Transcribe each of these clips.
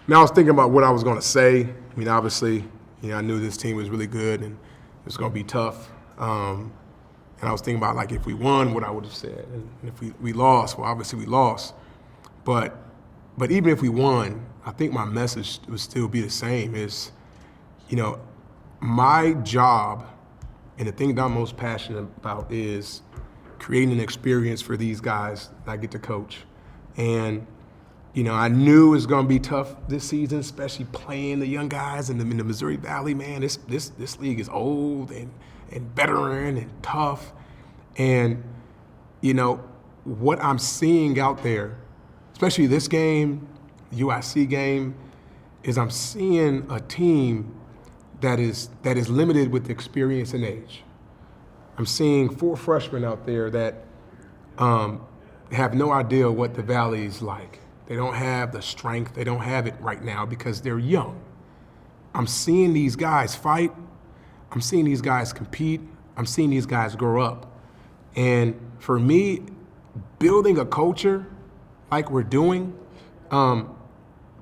Now I was thinking about what I was going to say. I mean, obviously, I knew this team was really good and it was going to be tough. And I was thinking about, like, if we won, what I would have said. And if we lost, well, obviously we lost. But even if we won, I think my message would still be the same. Is, my job and the thing that I'm most passionate about is creating an experience for these guys that I get to coach. And I knew it was going to be tough this season, especially playing the young guys in the Missouri Valley. Man, this league is old and veteran and tough. And, what I'm seeing out there, especially this game, UIC game, is I'm seeing a team that is limited with experience and age. I'm seeing 4 freshmen out there that have no idea what the Valley is like. They don't have the strength. They don't have it right now because they're young. I'm seeing these guys fight. I'm seeing these guys compete. I'm seeing these guys grow up. And for me, building a culture like we're doing,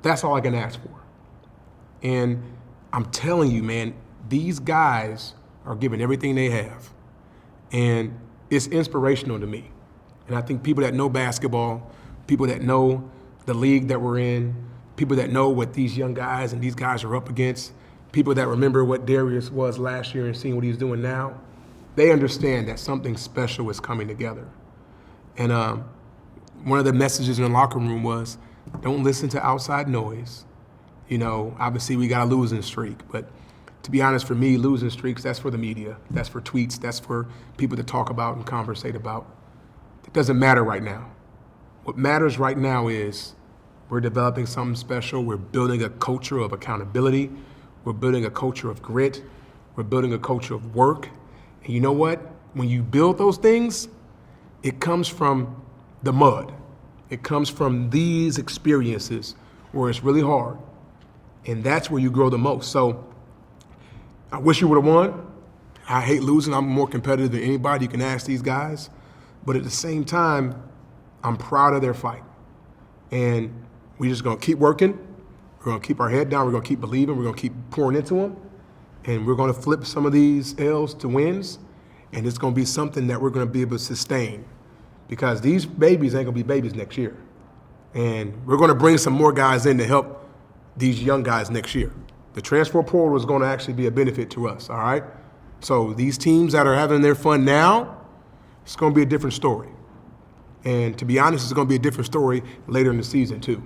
that's all I can ask for. And I'm telling you, man, these guys are giving everything they have. And it's inspirational to me. And I think people that know basketball, people that know the league that we're in, people that know what these young guys and these guys are up against, people that remember what Darius was last year and seeing what he's doing now, they understand that something special is coming together. And one of the messages in the locker room was, don't listen to outside noise. Obviously we got a losing streak, but to be honest, for me, losing streaks, that's for the media. That's for tweets. That's for people to talk about and conversate about. It doesn't matter right now. What matters right now is we're developing something special. We're building a culture of accountability. We're building a culture of grit. We're building a culture of work. And you know what? When you build those things, it comes from the mud. It comes from these experiences where it's really hard. And that's where you grow the most. So I wish you would have won. I hate losing. I'm more competitive than anybody. You can ask these guys. But at the same time, I'm proud of their fight. And we're just going to keep working. We're going to keep our head down. We're going to keep believing. We're going to keep pouring into them. And we're going to flip some of these L's to wins. And it's going to be something that we're going to be able to sustain. Because these babies ain't going to be babies next year. And we're going to bring some more guys in to help these young guys next year. The transfer portal is going to actually be a benefit to us, all right? So these teams that are having their fun now, it's going to be a different story. And to be honest, it's going to be a different story later in the season, too.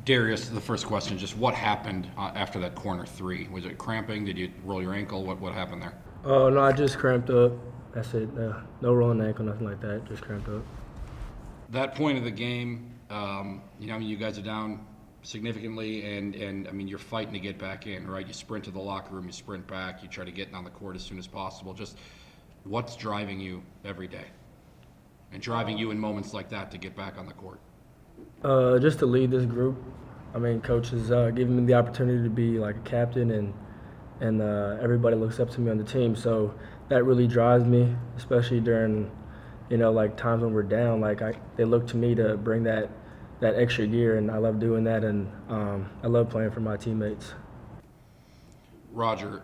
Darius, the first question, just what happened after that corner 3? Was it cramping? Did you roll your ankle? What happened there? Oh, no, I just cramped up. That's it. No rolling ankle, nothing like that. Just cramped up. That point of the game, you guys are down significantly, and you're fighting to get back in, right? You sprint to the locker room, you sprint back, you try to get on the court as soon as possible. Just what's driving you every day and driving you in moments like that to get back on the court? Just to lead this group. Coach has given me the opportunity to be like a captain, and everybody looks up to me on the team. So that really drives me, especially during, times when we're down. They look to me to bring that extra gear, and I love doing that, and I love playing for my teammates. Roger,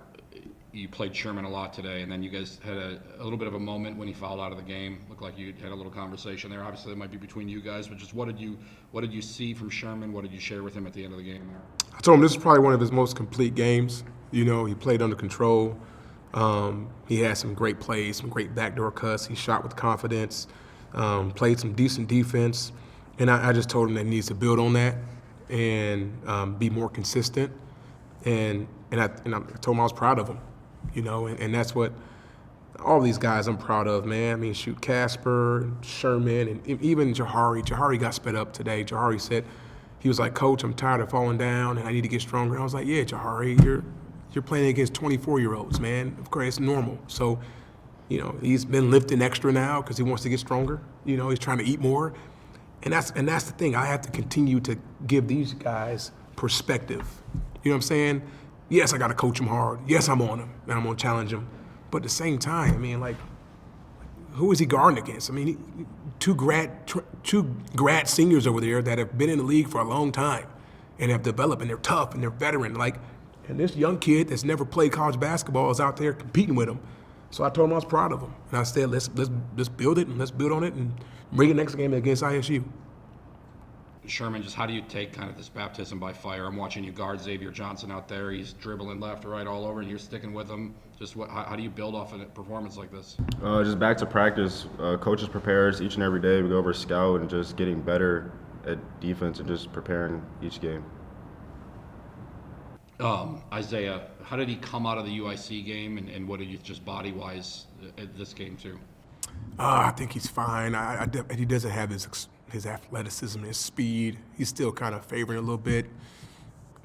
you played Sherman a lot today, and then you guys had a little bit of a moment when he fouled out of the game. Looked like you had a little conversation there. Obviously, that might be between you guys, but just what did you see from Sherman? What did you share with him at the end of the game there? I told him this is probably one of his most complete games. He played under control. He had some great plays, some great backdoor cuts. He shot with confidence, played some decent defense. And I just told him that he needs to build on that and be more consistent. And I told him I was proud of him, and that's what all these guys I'm proud of, man. Shoot, Casper, Sherman, and even Jahari. Jahari got sped up today. Jahari said, he was like, Coach, I'm tired of falling down and I need to get stronger. I was like, yeah, Jahari, you're playing against 24-year-olds, man. Of course, it's normal. So, he's been lifting extra now because he wants to get stronger. He's trying to eat more. And that's the thing. I have to continue to give these guys perspective. You know what I'm saying? Yes, I got to coach them hard. Yes, I'm on them, and I'm going to challenge them. But at the same time, who is he guarding against? I mean, two grad seniors over there that have been in the league for a long time and have developed, and they're tough and they're veteran. And this young kid that's never played college basketball is out there competing with him. So I told him I was proud of him, and I said, let's build it and let's build on it and bring it next game against ISU. Sherman, just how do you take kind of this baptism by fire? I'm watching you guard Xavier Johnson out there. He's dribbling left or right all over, and you're sticking with him. Just how do you build off a performance like this? Just back to practice. Coaches prepare us each and every day. We go over scout and just getting better at defense and just preparing each game. Isaiah, how did he come out of the UIC game, and what did you just body-wise at this game too? I think he's fine. He doesn't have his athleticism, his speed. He's still kind of favoring a little bit,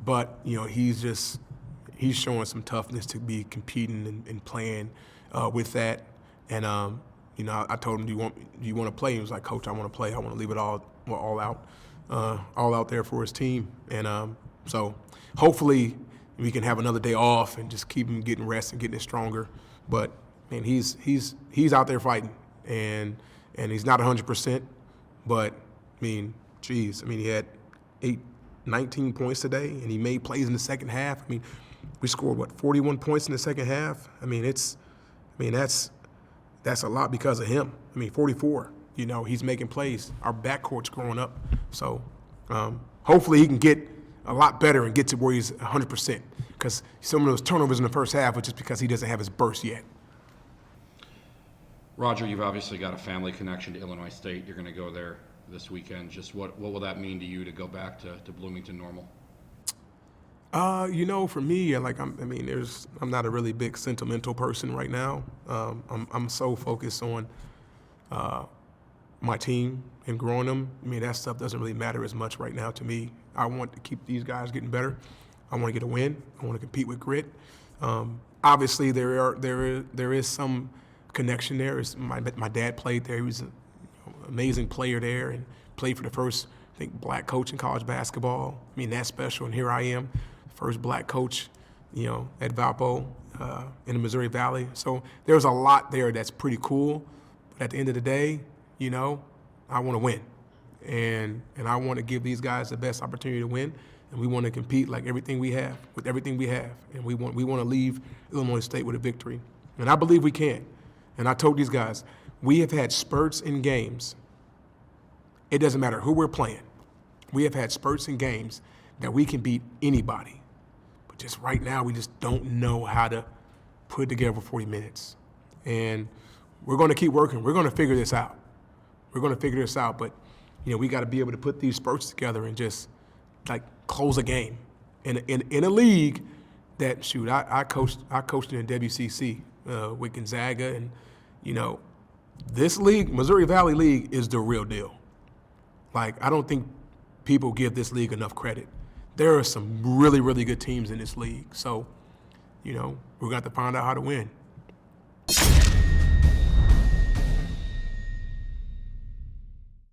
but he's showing some toughness to be competing and playing with that. And I told him, do you want to play? He was like, Coach, I want to play. I want to leave it all out there for his team. And so hopefully we can have another day off and just keep him getting rest and getting it stronger. But man, he's out there fighting, and he's not 100%. But he had 19 points today, and he made plays in the second half. We scored 41 points in the second half. That's a lot because of him. 44. He's making plays. Our backcourt's growing up, so hopefully he can get a lot better and get to where he's 100%. Because some of those turnovers in the first half were just because he doesn't have his burst yet. Roger, you've obviously got a family connection to Illinois State. You're going to go there this weekend. Just what will that mean to you to go back to Bloomington normal? For me, I'm not a really big sentimental person right now. I'm so focused on my team and growing them. That stuff doesn't really matter as much right now to me. I want to keep these guys getting better. I want to get a win. I want to compete with grit. Obviously, there is some connection there. My dad played there. He was an amazing player there and played for the first, black coach in college basketball. That's special. And here I am, first black coach, at Valpo in the Missouri Valley. So there's a lot there that's pretty cool. But at the end of the day, I want to win. And I want to give these guys the best opportunity to win. And we want to compete with everything we have. And we want to leave Illinois State with a victory. And I believe we can. And I told these guys, we have had spurts in games. It doesn't matter who we're playing. We have had spurts in games that we can beat anybody. But just right now, we just don't know how to put it together for 40 minutes. And we're going to keep working. We're going to figure this out. But, we got to be able to put these spurts together and just, close a game. In a league that, I coached in WCC with Gonzaga. And, this league, Missouri Valley League, is the real deal. I don't think people give this league enough credit. There are some really, really good teams in this league. So, we're going to have to find out how to win.